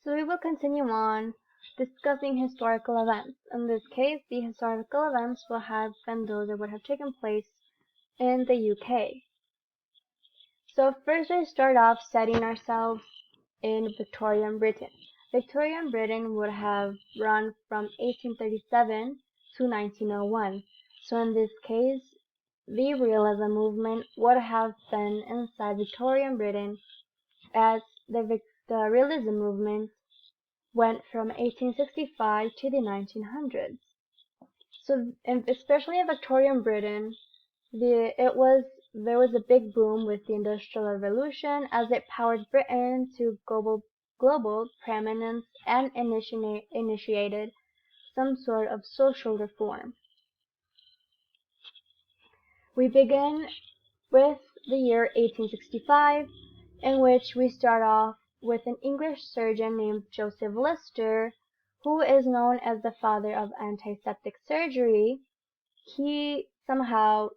So we will continue on discussing historical events. In this case, the historical events will have been those that would have taken place in the UK. So first we start off setting ourselves in Victorian Britain. Victorian Britain would have run from 1837 to 1901. So in this case, the Realism movement would have been inside Victorian Britain, as the Realism movement went from 1865 to the 1900s. So, especially in Victorian Britain, there was a big boom with the Industrial Revolution, as it powered Britain to global preeminence and initiated some sort of social reform. We begin with the year 1865, in which we start off with an English surgeon named Joseph Lister, who is known as the father of antiseptic surgery. He somehow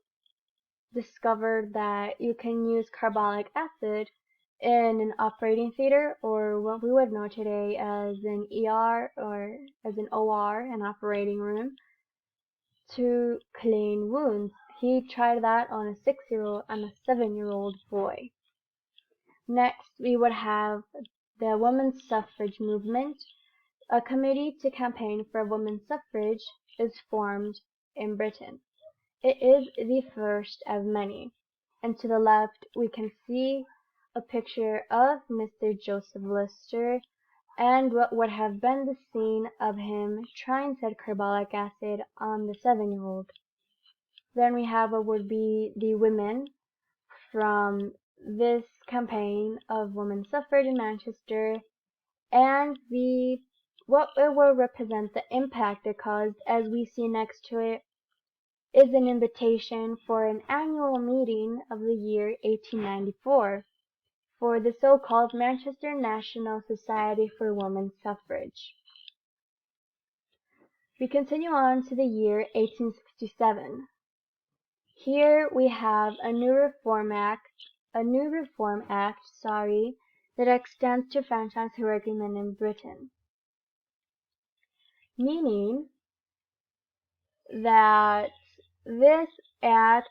discovered that you can use carbolic acid in an operating theater, or what we would know today as an ER or as an OR, an operating room, to clean wounds. He tried that on a 6-year-old and a 7-year-old boy. Next, we would have the women's suffrage movement. A committee to campaign for women's suffrage is formed in Britain. It is the first of many, and to the left we can see a picture of Mr. Joseph Lister and what would have been the scene of him trying said carbolic acid on the 7-year-old. Then we have what would be the women from this campaign of women's suffrage in Manchester, and what it will represent the impact it caused, as we see next to it, is an invitation for an annual meeting of the year 1894 for the so-called Manchester National Society for Women's Suffrage. We continue on to the year 1867. Here we have a new Reform Act, that extends to franchise working men in Britain, meaning that this act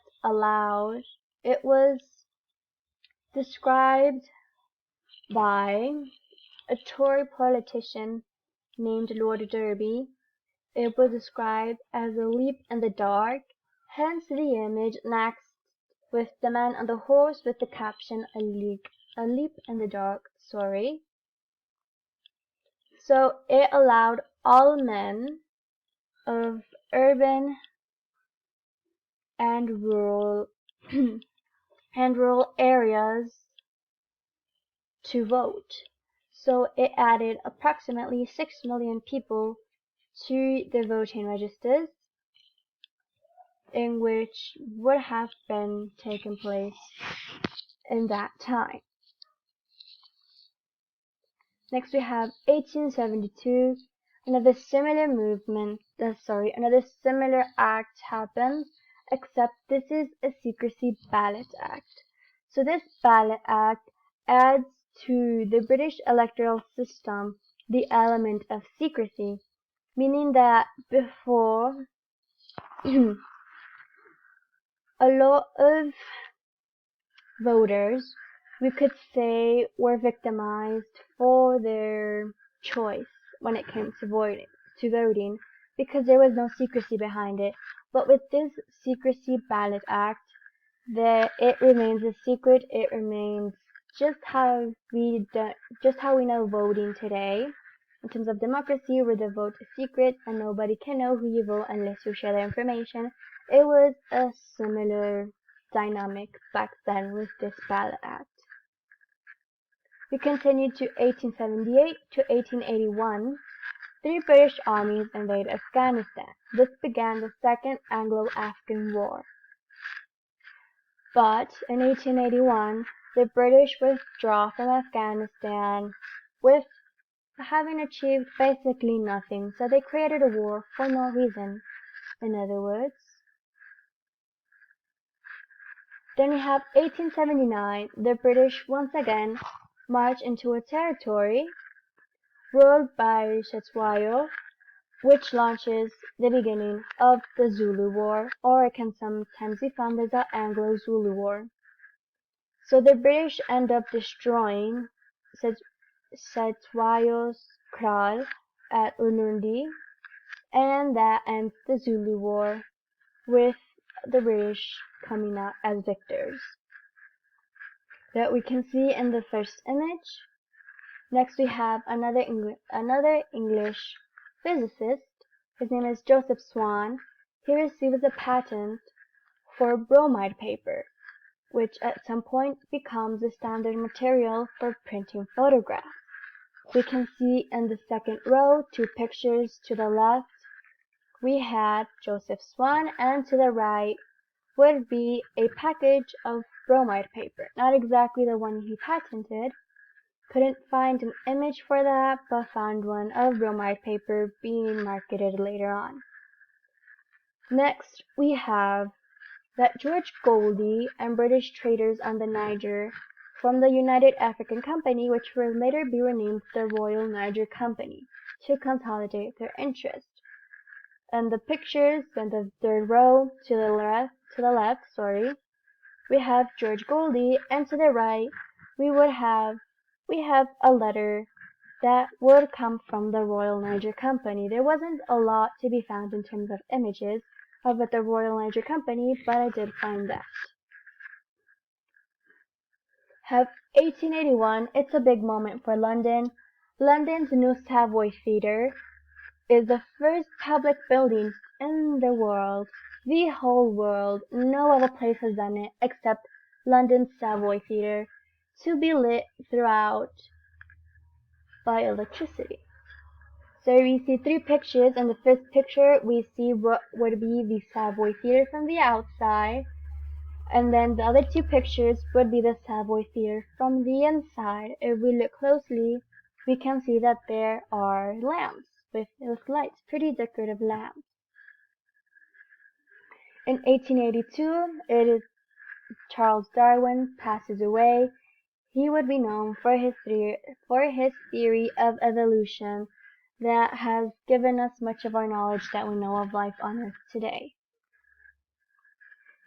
it was described by a Tory politician named Lord Derby. It was described as a leap in the dark, hence the image next with the man on the horse with the caption a leap in the dark, So it allowed all men of urban and rural areas to vote. So it added approximately 6 million people to the voting registers, in which would have been taken place in that time. Next we have 1872. Another similar act happens, except this is a secrecy ballot act. So this ballot act adds to the British electoral system the element of secrecy, meaning that before a lot of voters, we could say, were victimized for their choice when it came to voting, because there was no secrecy behind it. But with this secrecy ballot act, it remains a secret. It remains just how we know voting today. In terms of democracy, where the vote is secret and nobody can know who you vote unless you share the information, it was a similar dynamic back then with this ballot act. We continued to 1878 to 1881. 3 British armies invade Afghanistan. This began the Second Anglo-Afghan War. But in 1881, the British withdraw from Afghanistan with having achieved basically nothing, so they created a war for no reason. In other words, then we have 1879. The British once again march into a territory ruled by Cetshwayo, which launches the beginning of the Zulu War, or it can sometimes be found as the Anglo-Zulu War. So the British end up destroying Cetshwayo's kraal at Ulundi, and that ends the Zulu War, with the British coming out as victors. That we can see in the first image. Next we have another English physicist. His name is Joseph Swan. He receives a patent for bromide paper, which at some point becomes the standard material for printing photographs. We can see in the second row 2 pictures. To the left we had Joseph Swan, and to the right would be a package of bromide paper. Not exactly the one he patented. Couldn't find an image for that, but found one of bromide paper being marketed later on. Next, we have that George Goldie and British traders on the Niger formed the United African Company, which would later be renamed the Royal Niger Company, to consolidate their interest. And the pictures in the third row to the left, we have George Goldie, and to the right we have a letter that would come from the Royal Niger Company. There wasn't a lot to be found in terms of images of the Royal Niger Company, but I did find that. Have 1881, it's a big moment for London. London's new Savoy Theatre is the first public building in the world, the whole world. No other place has done it except London's Savoy Theatre, to be lit throughout by electricity. So we see 3 pictures. In the first picture we see what would be the Savoy Theatre from the outside, and then the other 2 pictures would be the Savoy Theatre from the inside. If we look closely, we can see that there are lamps with lights, pretty decorative lamps. In 1882, Charles Darwin passes away. He would be known for his theory of evolution that has given us much of our knowledge that we know of life on Earth today.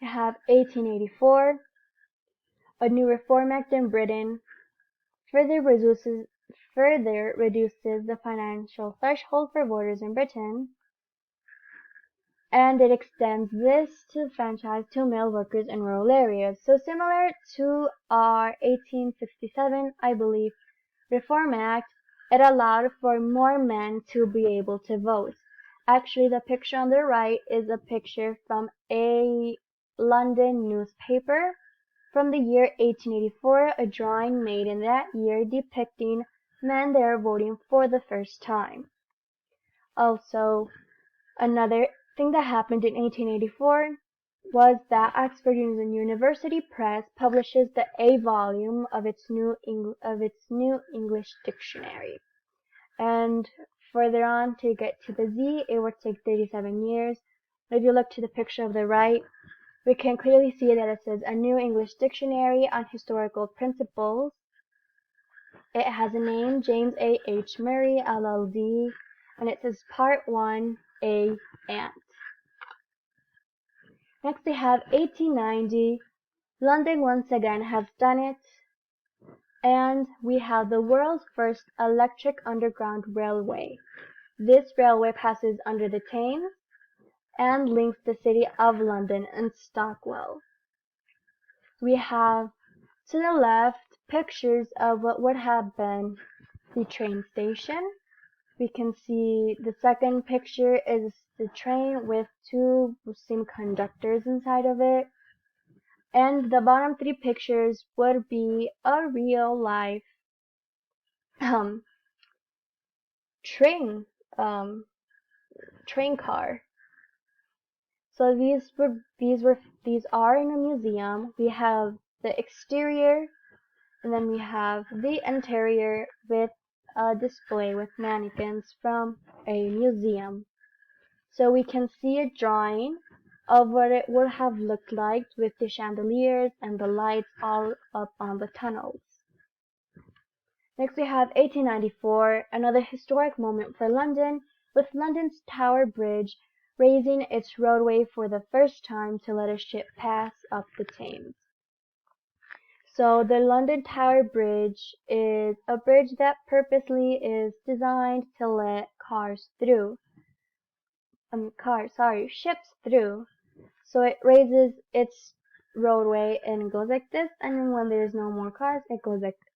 We have 1884, a new Reform Act in Britain further reduces the financial threshold for voters in Britain, and it extends this to franchise to male workers in rural areas. So similar to our 1867, I believe, Reform Act, it allowed for more men to be able to vote. Actually, the picture on the right is a picture from a London newspaper from the year 1884, a drawing made in that year depicting men there voting for the first time. Also, another thing that happened in 1884 was that Oxford University Press publishes the A volume of its new English dictionary. And further on, to get to the Z, it would take 37 years. If you look to the picture of the right, we can clearly see that it says a new English dictionary on historical principles. It has a name, James A. H. Murray, LLD, and it says Part 1, A, Ant. Next we have 1890. London once again has done it, and we have the world's first electric underground railway. This railway passes under the Thames and links the city of London and Stockwell. We have to the left pictures of what would have been the train station. We can see the second picture is the train with 2 steam conductors inside of it. And the bottom 3 pictures would be a real life train car. So these are in a museum. We have the exterior, and then we have the interior with a display with mannequins from a museum. So we can see a drawing of what it would have looked like with the chandeliers and the lights all up on the tunnels. Next we have 1894, another historic moment for London, with London's Tower Bridge raising its roadway for the first time to let a ship pass up the Thames. So the London Tower Bridge is a bridge that purposely is designed to let ships through. So it raises its roadway and goes like this, and then when there's no more cars, it goes like this.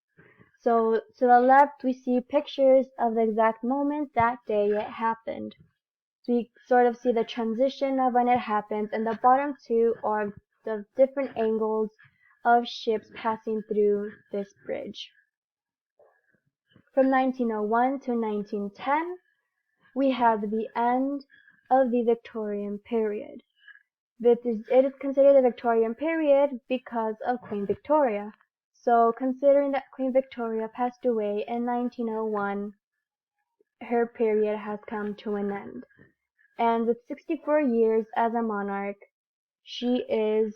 So to the left, we see pictures of the exact moment that day it happened. So we sort of see the transition of when it happens, and the bottom two are the different angles of ships passing through this bridge. From 1901 to 1910, we have the end of the Victorian period. It is considered the Victorian period because of Queen Victoria. So considering that Queen Victoria passed away in 1901, her period has come to an end. And with 64 years as a monarch, she is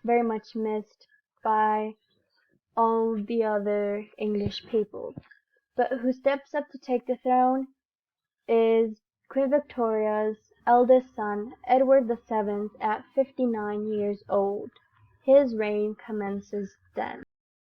very much missed by all the other English people. But who steps up to take the throne is Queen Victoria's eldest son, Edward VII, at 59 years old. His reign commences then.